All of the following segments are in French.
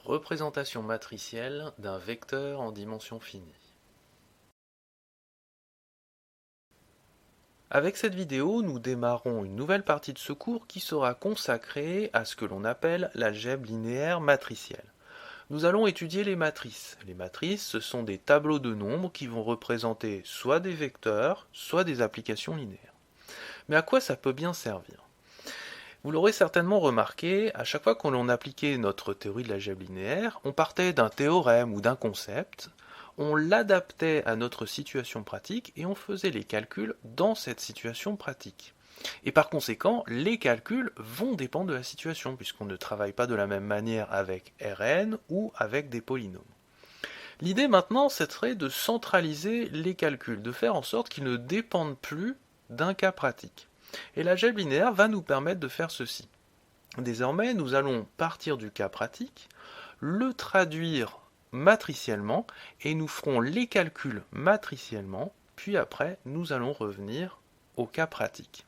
Représentation matricielle d'un vecteur en dimension finie. Avec cette vidéo, nous démarrons une nouvelle partie de ce cours qui sera consacrée à ce que l'on appelle l'algèbre linéaire matricielle. Nous allons étudier les matrices. Les matrices, ce sont des tableaux de nombres qui vont représenter soit des vecteurs, soit des applications linéaires. Mais à quoi ça peut bien servir ? Vous l'aurez certainement remarqué, à chaque fois que l'on appliquait notre théorie de l'algèbre linéaire, on partait d'un théorème ou d'un concept, on l'adaptait à notre situation pratique et on faisait les calculs dans cette situation pratique. Et par conséquent, les calculs vont dépendre de la situation, puisqu'on ne travaille pas de la même manière avec Rn ou avec des polynômes. L'idée maintenant, ce serait de centraliser les calculs, de faire en sorte qu'ils ne dépendent plus d'un cas pratique. Et l'algèbre linéaire va nous permettre de faire ceci. Désormais, nous allons partir du cas pratique, le traduire matriciellement, et nous ferons les calculs matriciellement, puis après, nous allons revenir au cas pratique.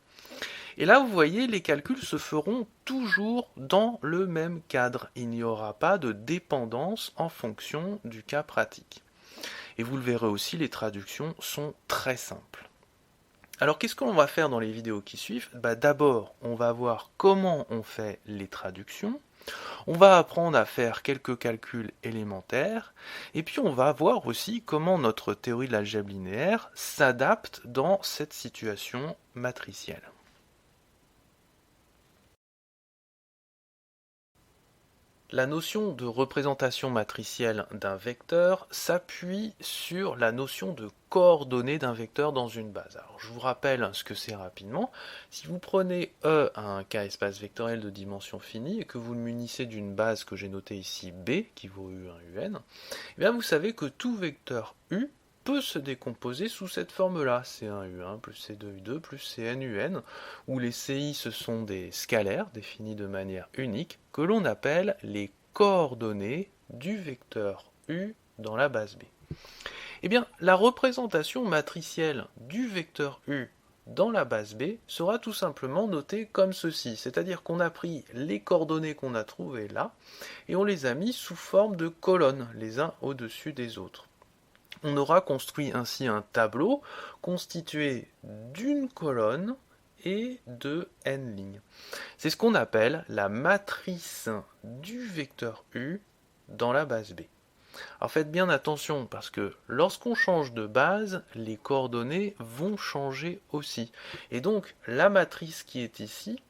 Et là, vous voyez, les calculs se feront toujours dans le même cadre. Il n'y aura pas de dépendance en fonction du cas pratique. Et vous le verrez aussi, les traductions sont très simples. Alors qu'est-ce qu'on va faire dans les vidéos qui suivent ? D'abord, on va voir comment on fait les traductions, on va apprendre à faire quelques calculs élémentaires, et puis on va voir aussi comment notre théorie de l'algèbre linéaire s'adapte dans cette situation matricielle. La notion de représentation matricielle d'un vecteur s'appuie sur la notion de coordonnées d'un vecteur dans une base. Alors, je vous rappelle ce que c'est rapidement. Si vous prenez E à un cas espace vectoriel de dimension finie et que vous le munissez d'une base que j'ai notée ici B, qui vaut U1 UN, eh bien vous savez que tout vecteur U peut se décomposer sous cette forme-là, C1U1 plus C2U2 plus CNUN, où les CI ce sont des scalaires définis de manière unique, que l'on appelle les coordonnées du vecteur U dans la base B. Eh bien, la représentation matricielle du vecteur U dans la base B sera tout simplement notée comme ceci, c'est-à-dire qu'on a pris les coordonnées qu'on a trouvées là, et on les a mis sous forme de colonnes, les uns au-dessus des autres. On aura construit ainsi un tableau constitué d'une colonne et de n lignes. C'est ce qu'on appelle la matrice du vecteur U dans la base B. Alors faites bien attention parce que lorsqu'on change de base, les coordonnées vont changer aussi. Et donc la matrice qui est ici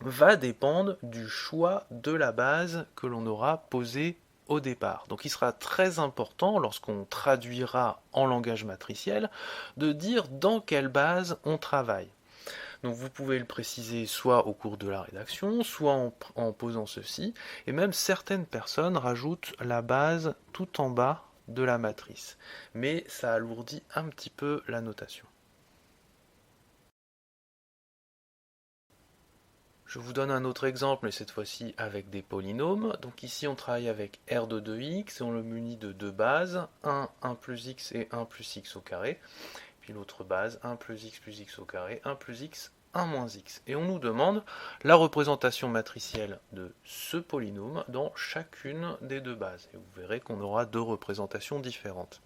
va dépendre du choix de la base que l'on aura posée au départ. Donc il sera très important, lorsqu'on traduira en langage matriciel, de dire dans quelle base on travaille. Donc vous pouvez le préciser soit au cours de la rédaction, soit en posant ceci, et même certaines personnes rajoutent la base tout en bas de la matrice. Mais ça alourdit un petit peu la notation. Je vous donne un autre exemple, mais cette fois-ci avec des polynômes. Donc ici, on travaille avec R de 2x et on le munit de deux bases, 1 plus x et 1 plus x au carré. Puis l'autre base, 1 plus x au carré, 1 plus x, 1 moins x. Et on nous demande la représentation matricielle de ce polynôme dans chacune des deux bases. Et vous verrez qu'on aura deux représentations différentes.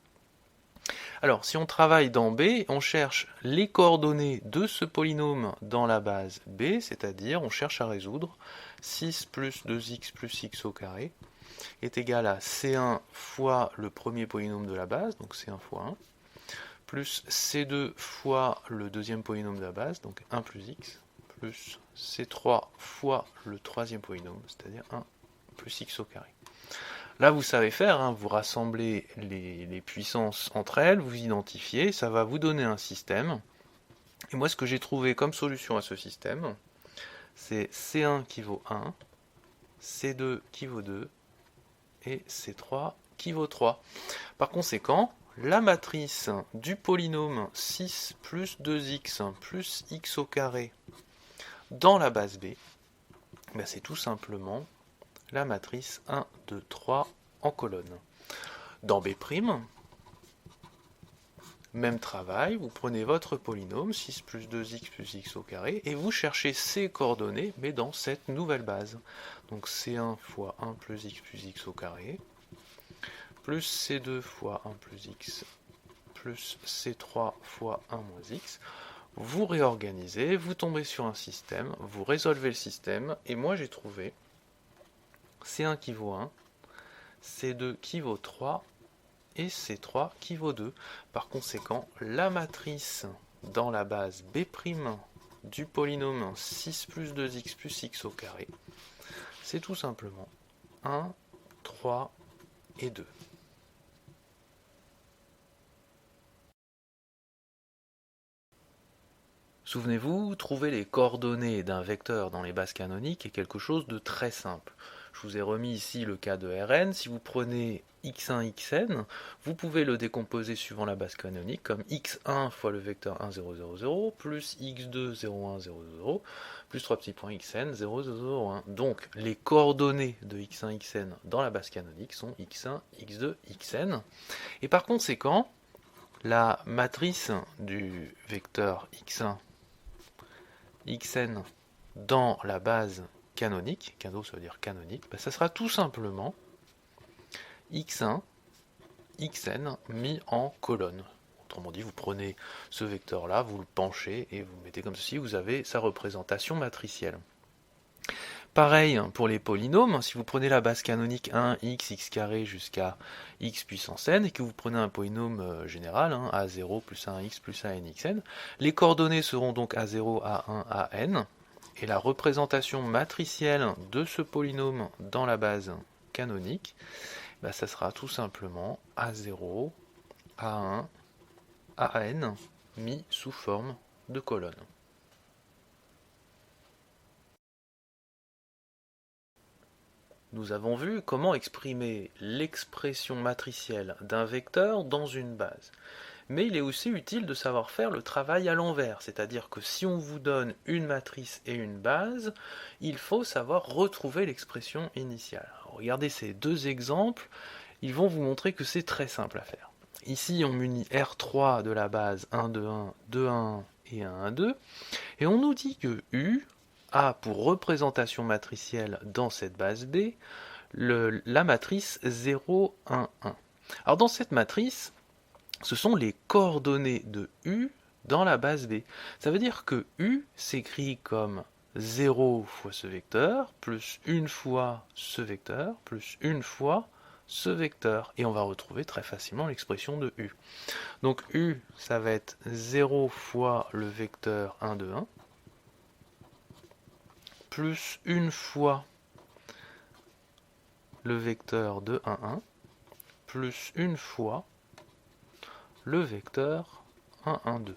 Alors, si on travaille dans B, on cherche les coordonnées de ce polynôme dans la base B, c'est-à-dire on cherche à résoudre 6 plus 2x plus x au carré est égal à C1 fois le premier polynôme de la base, donc C1 fois 1, plus C2 fois le deuxième polynôme de la base, donc 1 plus x, plus C3 fois le troisième polynôme, c'est-à-dire 1 plus x au carré. Là, vous savez faire, hein, vous rassemblez les puissances entre elles, vous identifiez, ça va vous donner un système. Et moi, ce que j'ai trouvé comme solution à ce système, c'est C1 qui vaut 1, C2 qui vaut 2, et C3 qui vaut 3. Par conséquent, la matrice du polynôme 6 plus 2x plus x au carré dans la base B, c'est tout simplement la matrice 1, 2, 3 en colonne. Dans B', Même travail, vous prenez votre polynôme, 6 plus 2x plus x au carré, et vous cherchez ces coordonnées, mais dans cette nouvelle base. Donc C1 fois 1 plus x au carré, plus C2 fois 1 plus x, plus C3 fois 1 moins x. Vous réorganisez, vous tombez sur un système, vous résolvez le système, et moi j'ai trouvé C1 qui vaut 1, C2 qui vaut 3, et C3 qui vaut 2. Par conséquent, la matrice dans la base B' du polynôme 6 plus 2x plus x au carré, c'est tout simplement 1, 3 et 2. Souvenez-vous, trouver les coordonnées d'un vecteur dans les bases canoniques est quelque chose de très simple. Je vous ai remis ici le cas de Rn. Si vous prenez x1, xn, vous pouvez le décomposer suivant la base canonique comme x1 fois le vecteur 1, 0, 0, 0, plus x2, 0, 1, 0, 0, plus 3 petits points xn, 0, 0, 0, 1. Donc, les coordonnées de x1, xn dans la base canonique sont x1, x2, xn. Et par conséquent, la matrice du vecteur x1, xn dans la base canonique, cano ça veut dire canonique, ça sera tout simplement x1, xn mis en colonne. Autrement dit, vous prenez ce vecteur-là, vous le penchez et vous mettez comme ceci, vous avez sa représentation matricielle. Pareil pour les polynômes, si vous prenez la base canonique 1x, x carré jusqu'à x puissance n, et que vous prenez un polynôme général, a0 plus 1x plus 1n xn, les coordonnées seront donc a0, a1, an, et la représentation matricielle de ce polynôme dans la base canonique, ça sera tout simplement a0, a1, an, mis sous forme de colonne. Nous avons vu comment exprimer l'expression matricielle d'un vecteur dans une base. Mais il est aussi utile de savoir faire le travail à l'envers, c'est-à-dire que si on vous donne une matrice et une base, il faut savoir retrouver l'expression initiale. Alors, regardez ces deux exemples, ils vont vous montrer que c'est très simple à faire. Ici, on munit R3 de la base 1, 2, 1, 2, 1 et 1, 1, 2, et on nous dit que U a pour représentation matricielle dans cette base B la matrice 0, 1, 1. Alors dans cette matrice, ce sont les coordonnées de U dans la base B. Ça veut dire que U s'écrit comme 0 fois ce vecteur, plus une fois ce vecteur, plus une fois ce vecteur. Et on va retrouver très facilement l'expression de U. Donc U, ça va être 0 fois le vecteur 1, 2, 1, plus une fois le vecteur de 1, 1, plus une fois le vecteur 1, 1, 2.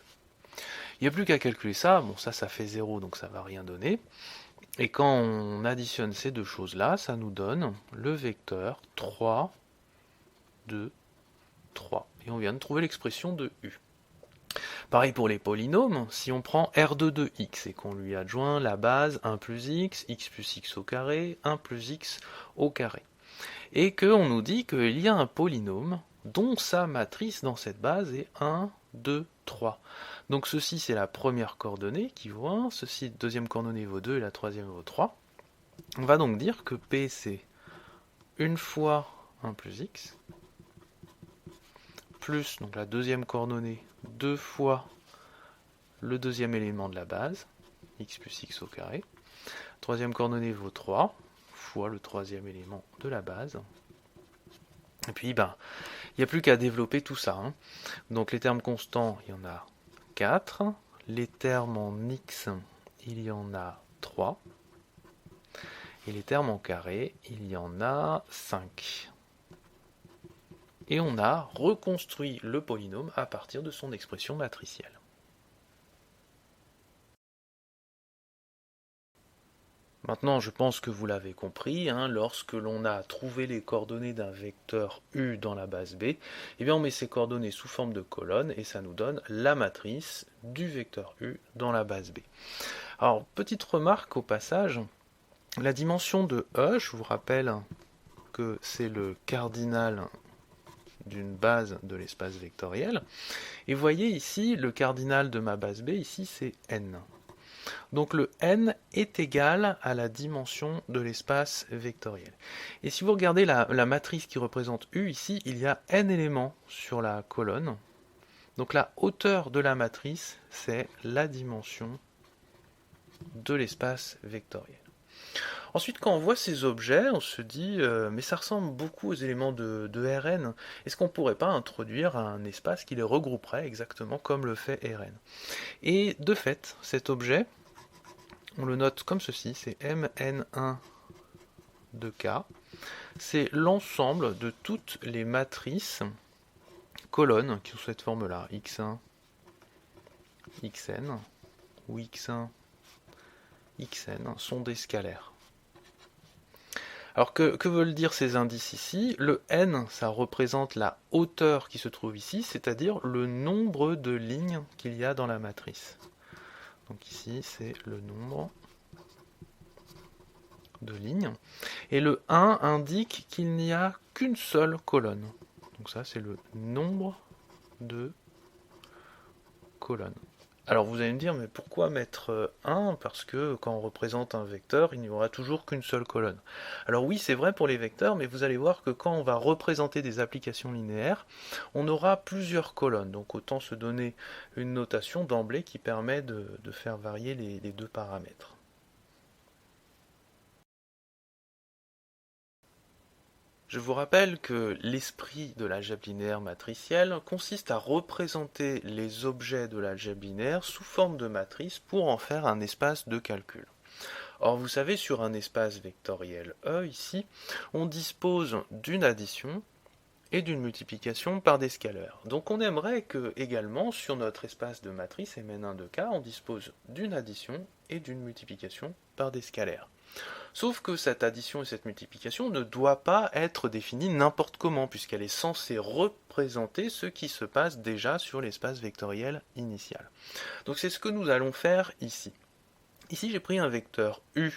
Il n'y a plus qu'à calculer ça, bon ça fait 0 donc ça ne va rien donner, et quand on additionne ces deux choses là, ça nous donne le vecteur 3, 2, 3, et on vient de trouver l'expression de U. Pareil pour les polynômes, si on prend R2 de x et qu'on lui adjoint la base 1 plus x plus x au carré, 1 plus x au carré, et qu'on nous dit qu'il y a un polynôme dont sa matrice dans cette base est 1, 2, 3. Donc ceci c'est la première coordonnée qui vaut 1, ceci deuxième coordonnée vaut 2 et la troisième vaut 3. On va donc dire que P c'est une fois 1 plus x, plus donc la deuxième coordonnée 2 fois le deuxième élément de la base, x plus x au carré. Troisième coordonnée vaut 3 fois le troisième élément de la base. Et puis, il n'y a plus qu'à développer tout ça. Donc les termes constants, il y en a 4. Les termes en x, il y en a 3. Et les termes en carré, il y en a 5. Et on a reconstruit le polynôme à partir de son expression matricielle. Maintenant, je pense que vous l'avez compris, lorsque l'on a trouvé les coordonnées d'un vecteur U dans la base B, on met ces coordonnées sous forme de colonne et ça nous donne la matrice du vecteur U dans la base B. Alors, petite remarque au passage, la dimension de E, je vous rappelle que c'est le cardinal d'une base de l'espace vectoriel. Et vous voyez ici, le cardinal de ma base B, ici c'est n. Donc le n est égal à la dimension de l'espace vectoriel. Et si vous regardez la matrice qui représente U ici, il y a n éléments sur la colonne. Donc la hauteur de la matrice, c'est la dimension de l'espace vectoriel. Ensuite, quand on voit ces objets, on se dit mais ça ressemble beaucoup aux éléments de Rn. Est-ce qu'on ne pourrait pas introduire un espace qui les regrouperait exactement comme le fait Rn? Et de fait, cet objet, on le note comme ceci, c'est Mn1 de K. C'est l'ensemble de toutes les matrices colonnes qui sont sous cette forme-là, x1, xn, ou x1, xn, sont des scalaires. Alors que veulent dire ces indices ici? Le n, ça représente la hauteur qui se trouve ici, c'est-à-dire le nombre de lignes qu'il y a dans la matrice. Donc ici, c'est le nombre de lignes. Et le 1 indique qu'il n'y a qu'une seule colonne. Donc ça, c'est le nombre de colonnes. Alors vous allez me dire, mais pourquoi mettre 1? Parce que quand on représente un vecteur, il n'y aura toujours qu'une seule colonne. Alors oui, c'est vrai pour les vecteurs, mais vous allez voir que quand on va représenter des applications linéaires, on aura plusieurs colonnes. Donc autant se donner une notation d'emblée qui permet de faire varier les deux paramètres. Je vous rappelle que l'esprit de l'algèbre linéaire matricielle consiste à représenter les objets de l'algèbre linéaire sous forme de matrice pour en faire un espace de calcul. Or, vous savez, sur un espace vectoriel E, ici, on dispose d'une addition et d'une multiplication par des scalaires. Donc on aimerait que, également, sur notre espace de matrice Mn1 de K, on dispose d'une addition et d'une multiplication par des scalaires. Sauf que cette addition et cette multiplication ne doit pas être définie n'importe comment, puisqu'elle est censée représenter ce qui se passe déjà sur l'espace vectoriel initial. Donc c'est ce que nous allons faire ici. Ici j'ai pris un vecteur U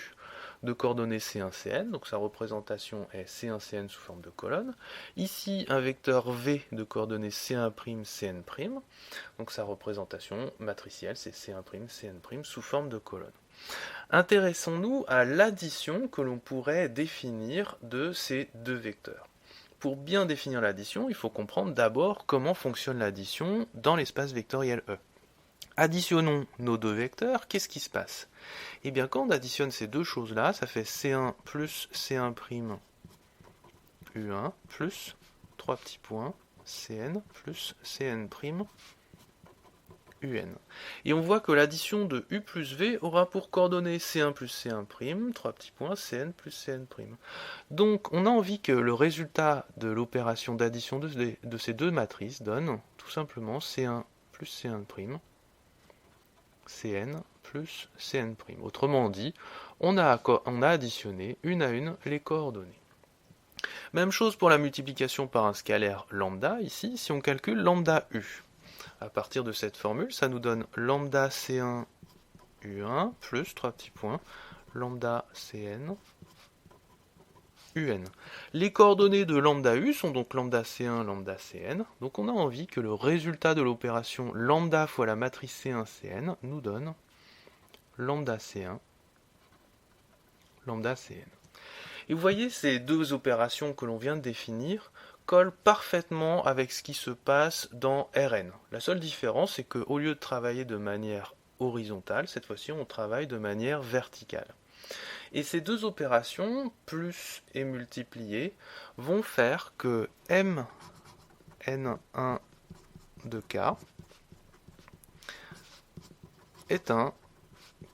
de coordonnées C1, Cn, donc sa représentation est C1, Cn sous forme de colonne. Ici un vecteur V de coordonnées C1', Cn', donc sa représentation matricielle c'est C1', Cn' sous forme de colonne. Intéressons-nous à l'addition que l'on pourrait définir de ces deux vecteurs. Pour bien définir l'addition, il faut comprendre d'abord comment fonctionne l'addition dans l'espace vectoriel E. Additionnons nos deux vecteurs, qu'est-ce qui se passe? Eh bien, quand on additionne ces deux choses-là, ça fait C1 plus C1' U1 plus 3 petits points Cn plus Cn' UN. Et on voit que l'addition de U plus V aura pour coordonnées C1 plus C1', 3 petits points, Cn plus Cn'. Donc on a envie que le résultat de l'opération d'addition de ces deux matrices donne tout simplement C1 plus C1', Cn plus Cn'. Autrement dit, on a additionné une à une les coordonnées. Même chose pour la multiplication par un scalaire lambda, ici, si on calcule lambda U. À partir de cette formule, ça nous donne lambda C1 U1 plus 3 petits points, lambda Cn UN. Les coordonnées de lambda U sont donc lambda C1, lambda Cn, donc on a envie que le résultat de l'opération lambda fois la matrice C1, Cn nous donne lambda C1, lambda Cn. Et vous voyez, ces deux opérations que l'on vient de définir colle parfaitement avec ce qui se passe dans Rn. La seule différence, c'est qu'au lieu de travailler de manière horizontale, cette fois-ci on travaille de manière verticale. Et ces deux opérations, plus et multipliées, vont faire que Mn1 de K est un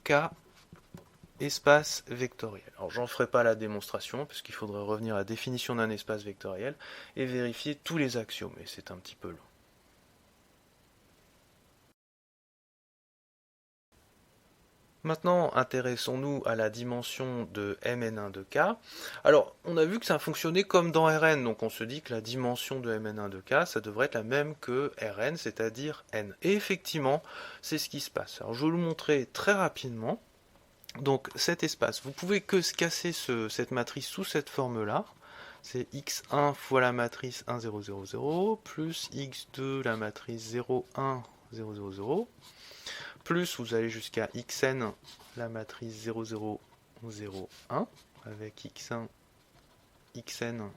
K espace vectoriel. Alors j'en ferai pas la démonstration parce qu'il faudrait revenir à la définition d'un espace vectoriel et vérifier tous les axiomes, et c'est un petit peu long. Maintenant, intéressons-nous à la dimension de Mn1 de K. Alors, on a vu que ça fonctionnait comme dans Rn, donc on se dit que la dimension de Mn1 de K, ça devrait être la même que Rn, c'est-à-dire n. Et effectivement, c'est ce qui se passe. Alors, je vais vous le montrer très rapidement. Donc cet espace, vous pouvez que casser cette matrice sous cette forme-là, c'est x1 fois la matrice 1, 0, 0, 0, plus x2 la matrice 0, 1, 0, 0, 0, plus vous allez jusqu'à xn la matrice 0, 0, 0, 1, avec x1, xn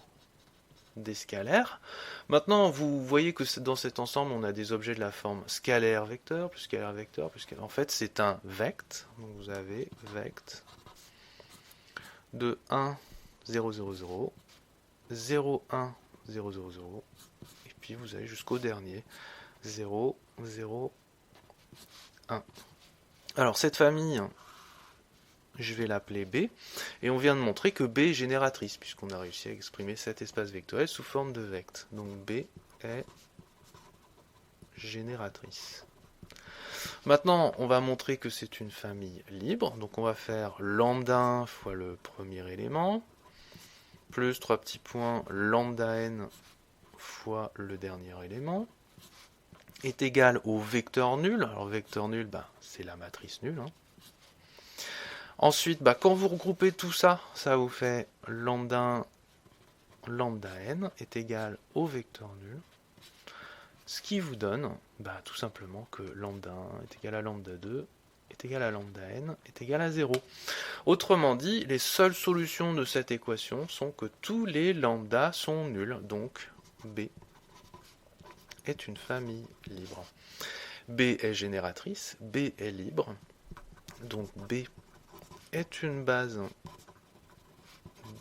des scalaires. Maintenant, vous voyez que dans cet ensemble, on a des objets de la forme scalaire vecteur, plus scalaire vecteur, plus scalaire. En fait, c'est un vect. Donc vous avez vect de 1, 0, 0, 0, 0, 1, 0, 0, 0, et puis vous allez jusqu'au dernier, 0, 0, 1. Alors cette famille, je vais l'appeler B, et on vient de montrer que B est génératrice, puisqu'on a réussi à exprimer cet espace vectoriel sous forme de vect. Donc B est génératrice. Maintenant, on va montrer que c'est une famille libre, donc on va faire lambda 1 fois le premier élément, plus 3 petits points lambda n fois le dernier élément, est égal au vecteur nul. Alors vecteur nul, c'est la matrice nulle. Ensuite, quand vous regroupez tout ça, ça vous fait lambda 1, lambda n est égal au vecteur nul. Ce qui vous donne tout simplement que lambda 1 est égal à lambda 2 est égal à lambda n est égal à 0. Autrement dit, les seules solutions de cette équation sont que tous les lambda sont nuls, donc B est une famille libre. B est génératrice, B est libre, donc B est une base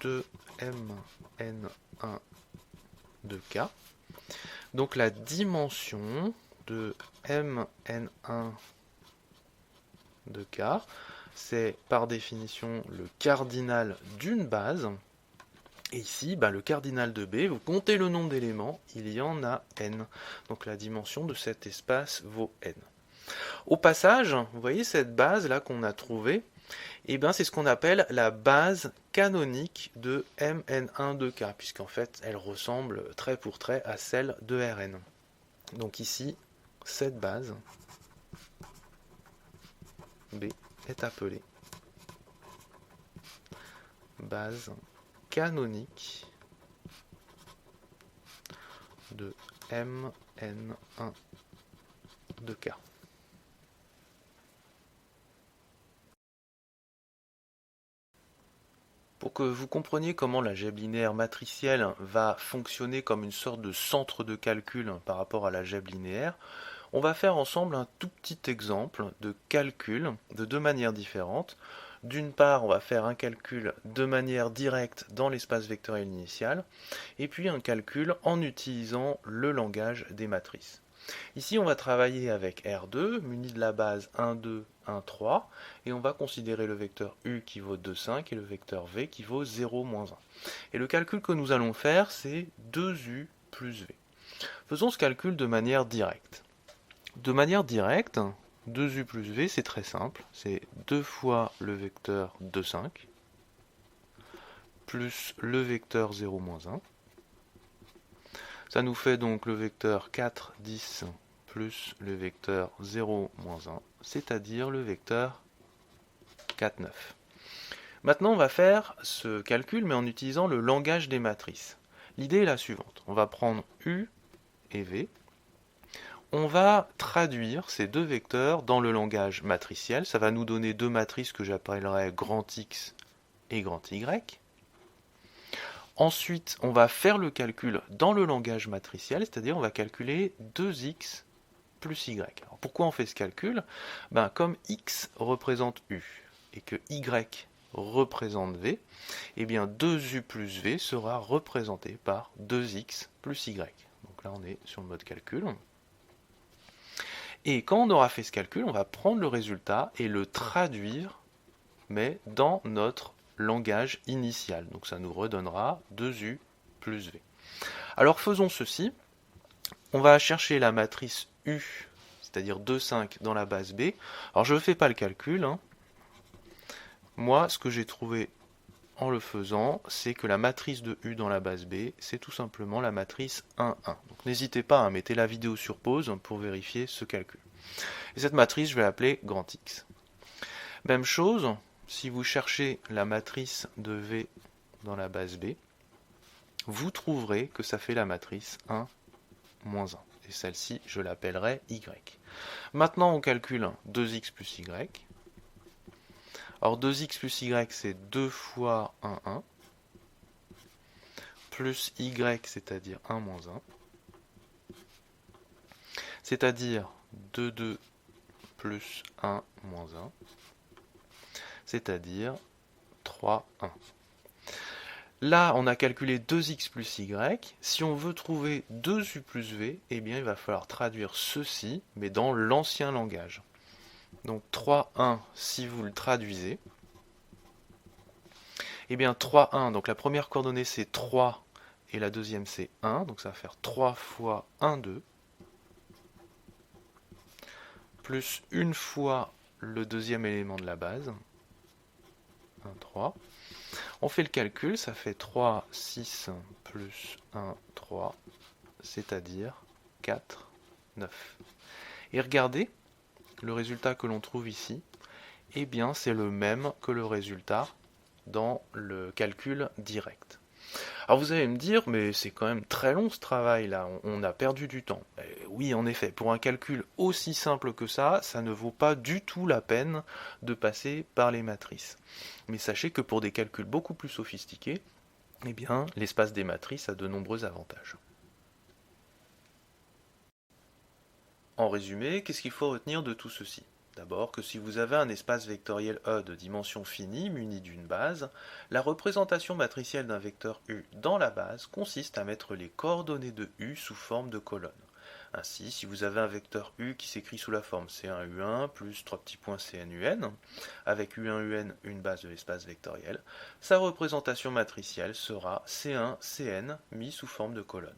de Mn1 de K. Donc la dimension de Mn1 de K, c'est par définition le cardinal d'une base. Et ici, le cardinal de B, vous comptez le nombre d'éléments, il y en a n. Donc la dimension de cet espace vaut n. Au passage, vous voyez cette base là qu'on a trouvée, c'est ce qu'on appelle la base canonique de Mn1 de K, puisqu'en fait elle ressemble trait pour trait à celle de Rn. Donc ici, cette base B est appelée base canonique de Mn1 de K. Pour que vous compreniez comment l'algèbre linéaire matricielle va fonctionner comme une sorte de centre de calcul par rapport à l'algèbre linéaire, on va faire ensemble un tout petit exemple de calcul de deux manières différentes. D'une part, on va faire un calcul de manière directe dans l'espace vectoriel initial, et puis un calcul en utilisant le langage des matrices. Ici, on va travailler avec R2, muni de la base 1, 2, 1, 3, et on va considérer le vecteur U qui vaut 2, 5 et le vecteur V qui vaut 0, moins 1. Et le calcul que nous allons faire, c'est 2U plus V. Faisons ce calcul de manière directe. De manière directe, 2U plus V, c'est très simple, c'est 2 fois le vecteur 2, 5, plus le vecteur 0, moins 1. Ça nous fait donc le vecteur 4, 10 plus le vecteur 0, moins 1, c'est-à-dire le vecteur 4, 9. Maintenant, on va faire ce calcul, mais en utilisant le langage des matrices. L'idée est la suivante. On va prendre U et V. On va traduire ces deux vecteurs dans le langage matriciel. Ça va nous donner deux matrices que j'appellerai grand X et grand Y. Ensuite, on va faire le calcul dans le langage matriciel, c'est-à-dire on va calculer 2x plus y. Alors pourquoi on fait ce calcul ? Comme x représente u et que y représente v, 2u plus v sera représenté par 2x plus y. Donc là, on est sur le mode calcul. Et quand on aura fait ce calcul, on va prendre le résultat et le traduire, mais dans notre langage initial. Donc ça nous redonnera 2u plus v. Alors faisons ceci. On va chercher la matrice U, c'est-à-dire 2, 5 dans la base B. Alors je ne fais pas le calcul. Moi, ce que j'ai trouvé en le faisant, c'est que la matrice de U dans la base B, c'est tout simplement la matrice 1, 1. Donc n'hésitez pas à mettre la vidéo sur pause pour vérifier ce calcul. Et cette matrice, je vais l'appeler grand X. Même chose, si vous cherchez la matrice de V dans la base B, vous trouverez que ça fait la matrice 1, moins 1. Et celle-ci, je l'appellerai y. Maintenant, on calcule 2x plus y. Alors 2x plus y, c'est 2 fois 1, 1, plus y, c'est-à-dire 1 moins 1, c'est-à-dire 2, 2 plus 1 moins 1, c'est-à-dire 3, 1. Là, on a calculé 2x plus y. Si on veut trouver 2u plus v, eh bien, il va falloir traduire ceci, mais dans l'ancien langage. Donc 3, 1, si vous le traduisez, eh bien 3, 1, donc la première coordonnée c'est 3, et la deuxième c'est 1, donc ça va faire 3 fois 1, 2, plus une fois le deuxième élément de la base, 1, 3. On fait le calcul, ça fait 3, 6, plus 1, 3, c'est-à-dire 4, 9. Et regardez, le résultat que l'on trouve ici, eh bien c'est le même que le résultat dans le calcul direct. Alors vous allez me dire, mais c'est quand même très long ce travail là, on a perdu du temps. Oui, en effet, pour un calcul aussi simple que ça ne vaut pas du tout la peine de passer par les matrices. Mais sachez que pour des calculs beaucoup plus sophistiqués, eh bien, l'espace des matrices a de nombreux avantages. En résumé, qu'est-ce qu'il faut retenir de tout ceci? D'abord que si vous avez un espace vectoriel E de dimension finie muni d'une base, la représentation matricielle d'un vecteur U dans la base consiste à mettre les coordonnées de U sous forme de colonnes. Ainsi, si vous avez un vecteur U qui s'écrit sous la forme C1U1 plus 3 petits points CNUN, avec U1UN une base de l'espace vectoriel, sa représentation matricielle sera C1CN mis sous forme de colonnes.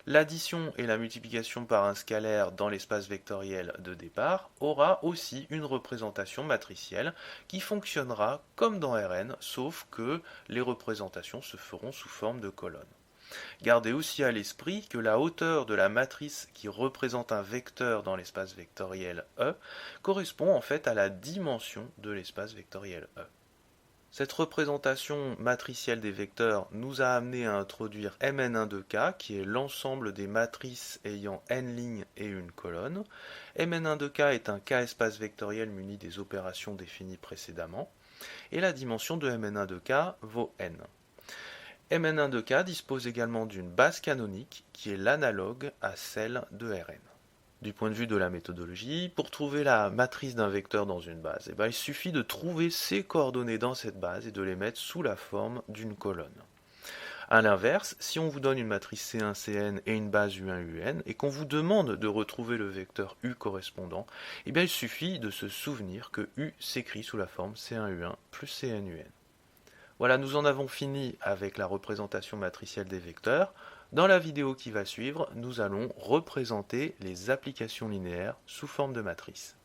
L'addition et la multiplication par un scalaire dans l'espace vectoriel de départ aura aussi une représentation matricielle qui fonctionnera comme dans Rn, sauf que les représentations se feront sous forme de colonnes. Gardez aussi à l'esprit que la hauteur de la matrice qui représente un vecteur dans l'espace vectoriel E correspond en fait à la dimension de l'espace vectoriel E. Cette représentation matricielle des vecteurs nous a amené à introduire Mn1 de K, qui est l'ensemble des matrices ayant n lignes et une colonne. Mn1 de K est un K-espace vectoriel muni des opérations définies précédemment, et la dimension de Mn1 de K vaut n. Mn1 de K dispose également d'une base canonique, qui est l'analogue à celle de Rn. Du point de vue de la méthodologie, pour trouver la matrice d'un vecteur dans une base, il suffit de trouver ses coordonnées dans cette base et de les mettre sous la forme d'une colonne. A l'inverse, si on vous donne une matrice C1, Cn et une base U1, Un, et qu'on vous demande de retrouver le vecteur U correspondant, il suffit de se souvenir que U s'écrit sous la forme C1U1 plus CNUN. Voilà, nous en avons fini avec la représentation matricielle des vecteurs. Dans la vidéo qui va suivre, nous allons représenter les applications linéaires sous forme de matrice.